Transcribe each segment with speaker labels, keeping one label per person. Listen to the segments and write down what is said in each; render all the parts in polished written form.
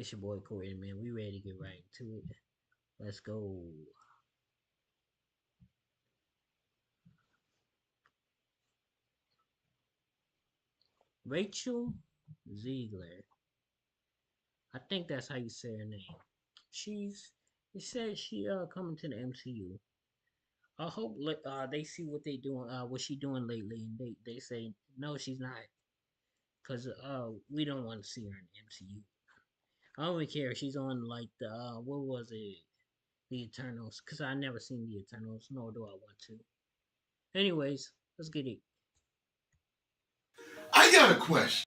Speaker 1: It's your boy Corey, man. We ready to get right into it. Let's go. Rachel Ziegler. I think that's how you say her name. She's. It says she coming to the MCU. I hope they see what they doing, what she doing lately, and they say no, she's not, cause we don't want to see her in the MCU. I don't even care if she's on like the what was it, the Eternals, cause I never seen the Eternals, nor do I want to. Anyways, let's get it.
Speaker 2: I got a question.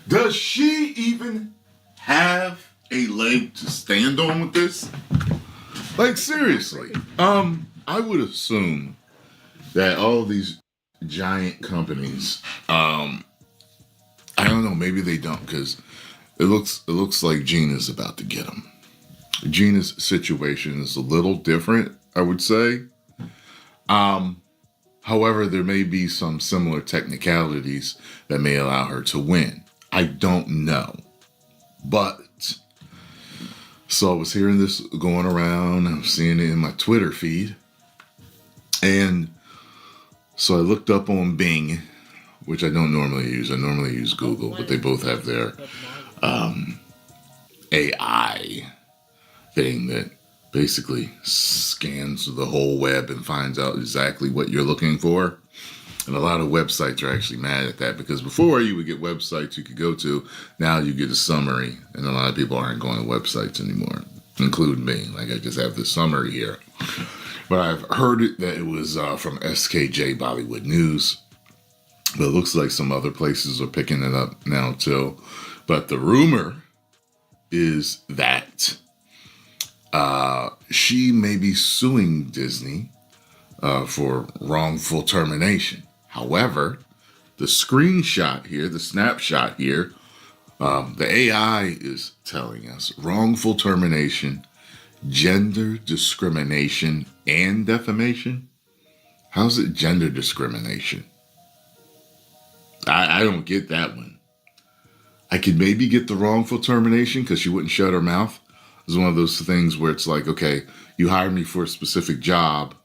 Speaker 2: Does she even have a leg to stand on with this? Like seriously. I would assume that all of these giant companies, I don't know, maybe they don't because it looks like Gina's about to get them. Gina's situation is a little different, I would say. Um, However, there may be some similar technicalities that may allow her to win. I don't know. But, so I was hearing this going around, I'm seeing it in my Twitter feed. And so I looked up on Bing, which I don't normally use. I normally use Google, but they both have their AI thing that basically scans the whole web and finds out exactly what you're looking for. And a lot of websites are actually mad at that because before you would get websites you could go to, now you get a summary, and a lot of people aren't going to websites anymore, including me. Like I just have the summary here. But I've heard that it was from SKJ Bollywood News, but it looks like some other places are picking it up now too. But the rumor is that she may be suing Disney for wrongful termination. However, the screenshot here, the snapshot here, the AI is telling us wrongful termination, gender discrimination, and defamation. How's it gender discrimination? I don't get that one. I could maybe get the wrongful termination because she wouldn't shut her mouth. It's one of those things where it's like, okay, you hired me for a specific job,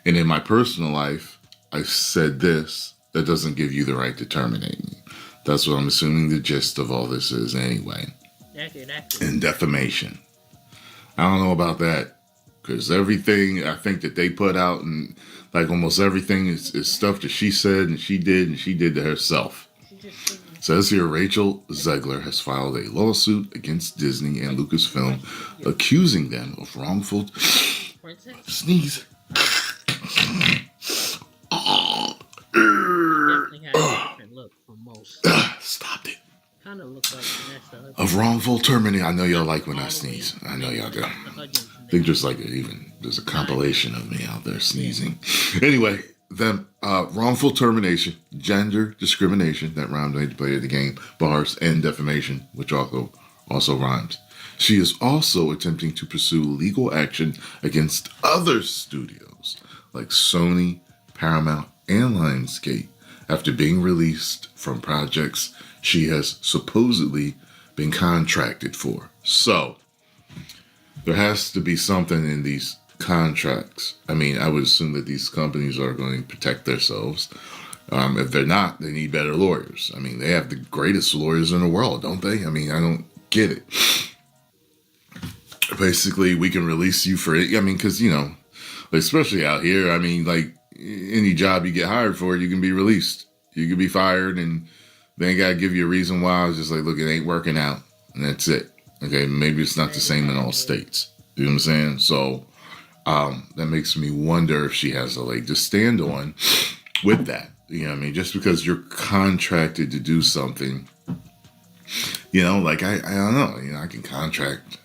Speaker 2: and in my personal life, I said this. That doesn't give you the right to terminate me. That's what I'm assuming the gist of all this is anyway. And defamation. I don't know about that because everything I think that they put out and like almost everything is stuff that she said and she did to herself. Says here, Rachel Zegler has filed a lawsuit against Disney and Lucasfilm, accusing them of wrongful sneeze. Stopped it.
Speaker 1: Kind of looks like
Speaker 2: of wrongful termination. I know y'all like when I sneeze. I know y'all do. I think there's a compilation of me out there sneezing. Anyway, then wrongful termination, gender discrimination, that rhymes when you play the game, bars, and defamation, which also rhymes. She is also attempting to pursue legal action against other studios like Sony, Paramount, and Lionsgate after being released from projects she has supposedly been contracted for. So, there has to be something in these contracts. I mean, I would assume that these companies are going to protect themselves. If they're not, they need better lawyers. I mean, they have the greatest lawyers in the world, don't they? I mean, I don't get it. Basically, we can release you for it. I mean, because, especially out here, I mean, like, any job you get hired for, you can be released. You can be fired, and they ain't got to give you a reason why. It's just like, look, it ain't working out, and that's it. Okay, maybe it's not the same in all states. You know what I'm saying? So, that makes me wonder if she has a leg to stand on with that. You know what I mean? Just because you're contracted to do something, like, I don't know. I can contract,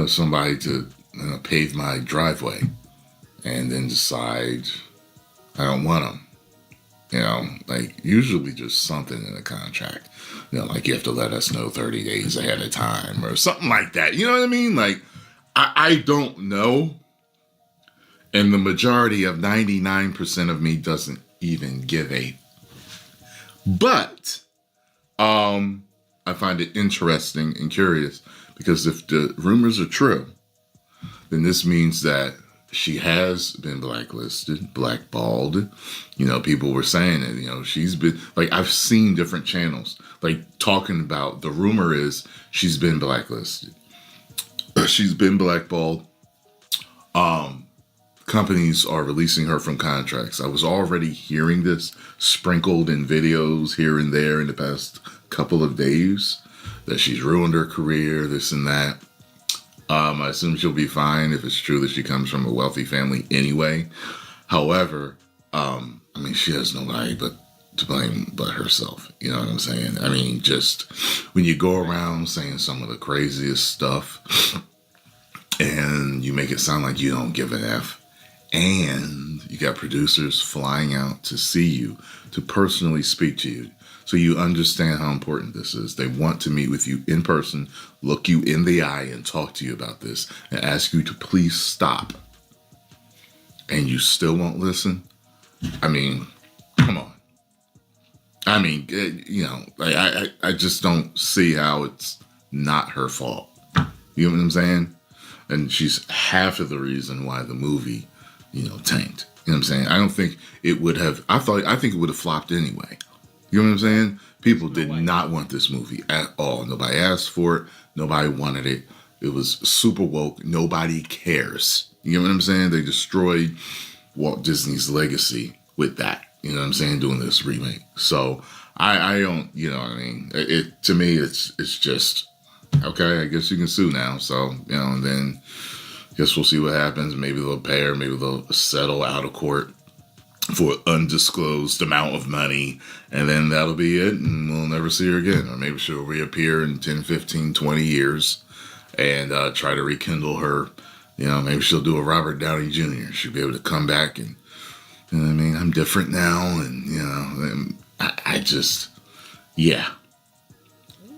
Speaker 2: somebody to pave my driveway and then decide I don't want them. Like usually just something in a contract. Like you have to let us know 30 days ahead of time or something like that. You know what I mean? Like, I don't know. And the majority of 99% of me doesn't even give a But I find it interesting and curious because if the rumors are true, then this means that she has been blacklisted, blackballed. You know, people were saying it. You know, she's been like I've seen different channels like talking about the rumor is she's been blacklisted, she's been blackballed. Companies are releasing her from contracts. I was already hearing this sprinkled in videos here and there in the past couple of days that she's ruined her career, this and that. I assume she'll be fine if it's true that she comes from a wealthy family anyway. However, I mean, she has nobody but to blame but herself. You know what I'm saying? I mean, just when you go around saying some of the craziest stuff and you make it sound like you don't give an F, and you got producers flying out to see you, to personally speak to you. So you understand how important this is. They want to meet with you in person, look you in the eye, and talk to you about this, and ask you to please stop. And you still won't listen? I mean, come on. I mean, you know, I just don't see how it's not her fault. You know what I'm saying? And she's half of the reason why the movie, you know, tanked. You know what I'm saying? I don't think it would have. I think it would have flopped anyway. You know what I'm saying? People
Speaker 1: No
Speaker 2: did
Speaker 1: way.
Speaker 2: not want this movie at all. Nobody asked for it. Nobody wanted it. It was super woke. Nobody cares. You know what I'm saying? They destroyed Walt Disney's legacy with that. You know what I'm saying? Doing this remake. So I don't. You know what I mean? It to me, it's just okay. I guess you can sue now. So you know, and then guess we'll see what happens. Maybe they'll pay her. Maybe they'll settle out of court for an undisclosed amount of money, and then that'll be it, and we'll never see her again. Or maybe she'll reappear in 10, 15, 20 years and try to rekindle her. You know, maybe she'll do a Robert Downey Jr. She'll be able to come back and, you know what I mean, I'm different now, and, you know, and I just, yeah.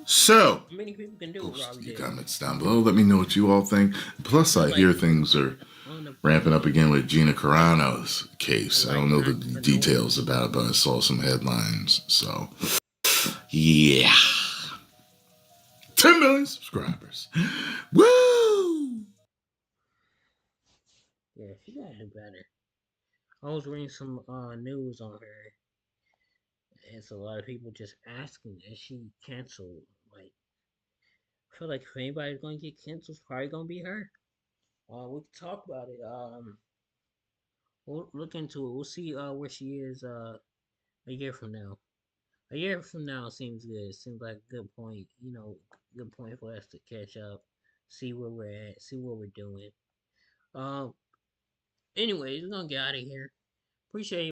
Speaker 2: So,
Speaker 1: Many people can do with
Speaker 2: post
Speaker 1: Robbie
Speaker 2: your
Speaker 1: Dale.
Speaker 2: comments down below. Let me know what you all think. Plus,
Speaker 1: He
Speaker 2: I hear
Speaker 1: like
Speaker 2: things are
Speaker 1: on the
Speaker 2: ramping up again with Gina Carano's
Speaker 1: he
Speaker 2: case. I
Speaker 1: like
Speaker 2: don't know the details
Speaker 1: entrepreneurs.
Speaker 2: about it, but I saw some headlines. So, yeah. 10 million subscribers. Woo!
Speaker 1: Yeah, she gotta do better. I was reading some news on her, and it's a lot of people just asking, is she canceled? Like, I feel like if anybody's gonna get canceled, it's probably gonna be her. We can talk about it. We'll look into it. We'll see where she is a year from now. A year from now seems good. Seems like a good point. You know, good point for us to catch up, see where we're at, see what we're doing. Um. Anyways, we're gonna get out of here. Appreciate